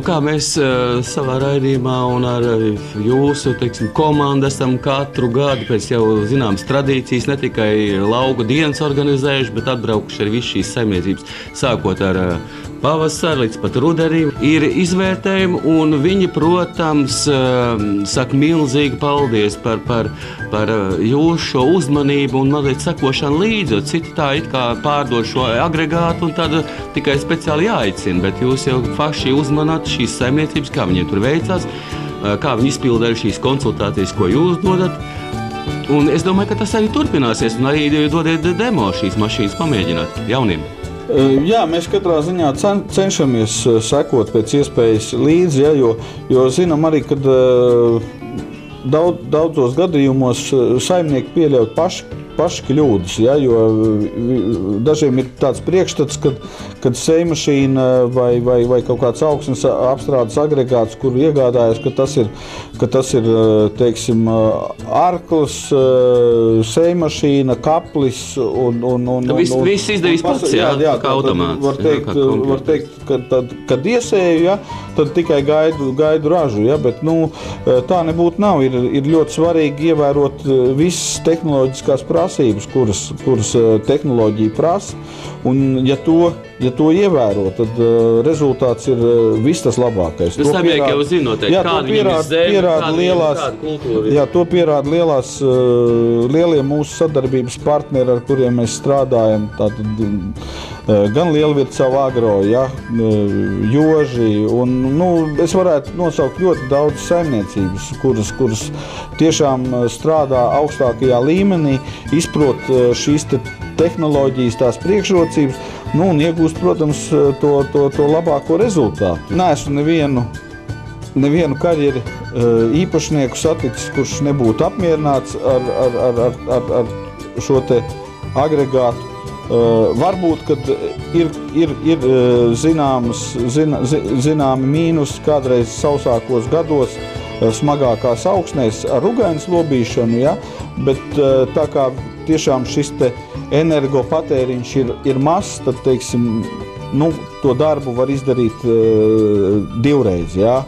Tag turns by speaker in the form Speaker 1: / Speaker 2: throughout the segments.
Speaker 1: Kā mēs savā raidījumā un ar jūsu komandu esam katru gadu pēc jau zināmas tradīcijas ne tikai lauku dienas organizējuši, bet atbraukuši arī visu šīs saimniecības, sākot ar pavasari līdz pat rudenim, ir izvērtējumi, un viņi, protams, saka milzīgi paldies par jūsu uzmanību un mazliet sekošanu līdzi, jo citi tā it kā pārdod šo agregātu un tad tikai speciāli jāaicina, bet jūs jau paši uzmanāt šīs saimniecības, kā viņiem tur veicās, kā viņi izpilda arī šīs konsultācijas, ko jūs dodat. Un es domāju, ka tas arī turpināsies un arī dodiet demo šīs mašīnas pamēģināt jauniem.
Speaker 2: Jā, mēs katrā ziņā cenšamies sekot pēc iespējas līdzi, ja, jo zinām arī, kad daudzos gadījumos saimnieki pieļauj paši kļūdas, ja, jo dažiem ir tāds priekšstats, kad sejmašīna vai kaut kāds augsnes apstrādes agregāts, kur iegādājas, ka tas ir teiksim, arklis, sejmašīna, kaplis un
Speaker 1: viss izdarīs pats, jā, kā automāts.
Speaker 2: Var teikt, kad iesēju, ja, tad tikai gaidu ražu, ja, bet tā nebūtu nav. Ir ļoti svarīgi ievērot visas tehnoloģiskās prasības, kuras tehnoloģija prasa, un ja to ievēro, tad rezultāts ir viss tas labākais.
Speaker 1: Tas saimnieki jau zina noteikti, kāda viņam ir zeme, kāda kultūra.
Speaker 2: Jā, to pierāda lielie mūsu sadarbības partneri, ar kuriem mēs strādājam, tātad gan Lielvirtsava Agro, ja, Joži, un es varētu nosaukt ļoti daudz saimniecības, kuras tiešām strādā augstākajā līmenī, izprot šīs tehnoloģijas, tās priekšrocības, un iegūst, protams, to labāko rezultātu. Neesmu nevienu karjeri īpašnieku saticis, kurš nebūtu apmierināts ar šo te agregātu. Varbūt, kad ir zināmi mīnus kādreiz sausākos gados, smagākās augsnēs ar rugainas lobīšanu, ja, bet tā kā tiešām šis te energopatēriņš ir mazs, tad, teiksim, to darbu var izdarīt divreiz, ja,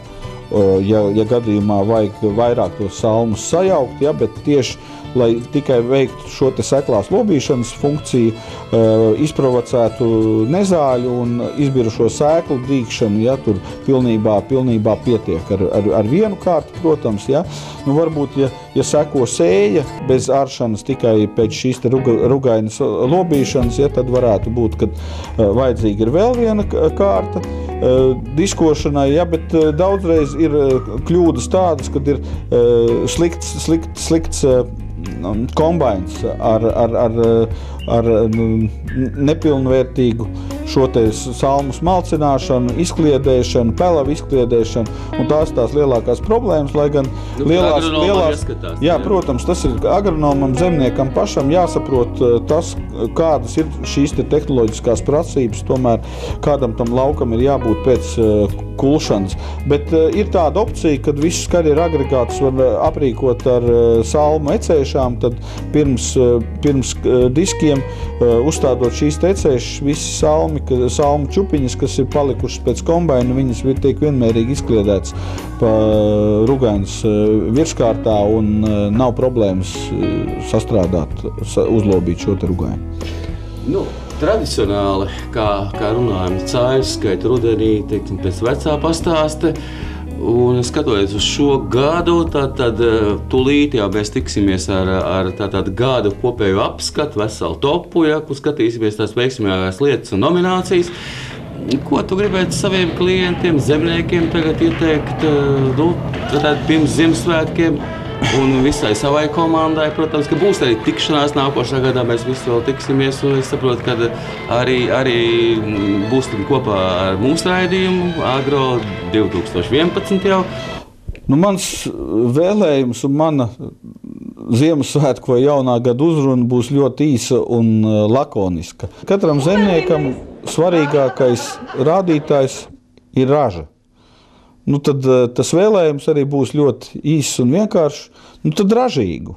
Speaker 2: ja gadījumā vajag vairāk tos salmus sajaukt, ja, bet tieši lai tikai veiktu šo te seklās lobīšanas funkciju, izprovocētu nezāļu un izbirušo sēklu dīkšanu, ja, tur pilnībā pietiek ar vienu kārtu, protams, ja. Varbūt, ja seko sēja bez aršanas tikai pēc šīs te rugainas lobīšanas, ja, tad varētu būt, kad vajadzīga ir vēl viena kārta diskošanai, ja, bet daudzreiz ir kļūdas tādas, kad ir slikts kombains ar nepilnvērtīgu šo te salmu smalcināšanu, izkliedēšanu, pelavu izkliedēšanu, un tās lielākās problēmas, lai gan lielās, jā, protams, tas ir agronomam, zemniekam pašam jāsaprot tas, kādas ir šīs te tehnoloģiskās prasības, tomēr kādam tam laukam ir jābūt pēc kulšanas, bet ir tāda opcija, kad visus karjeru agregātus var aprīkot ar salmu ecēšām, tad pirms diskiem uzstādot šīs ecēšas, visi salmu čupiņas, kas ir palikušas pēc kombaina, viņas tiek vienmērīgi izkliedētas pa rugainas virskārtā un nav problēmas sastrādāt, uzlobīt šo te rugainu.
Speaker 1: Tradicionāli, kā runājam, cāļus skaita rudenī, teiksim, pēc vecā pastāsta, un skatoties uz šo gadu, tad tūlīt jau mēs tiksimies ar gada kopēju apskatu, veselu topu, ja, kur skatīsimies tās veiksmīgākās lietas un nominācijas. Ko tu gribētu saviem klientiem, zemniekiem tagad ieteikt, pirms Ziemassvētkiem? Un visai savai komandai, protams, ka būs arī tikšanās nākošā gadā, mēs visi vēl tiksimies, un es saprotu, ka arī būsim kopā ar mūsu raidījumu Agro 2011 jau.
Speaker 2: Mans vēlējums un mana Ziemassvētku vai jaunā gada uzruna būs ļoti īsa un lakoniska. Katram zemniekam svarīgākais rādītājs ir raža. Tad tas vēlējums arī būs ļoti īss un vienkāršs, tad ražīgu.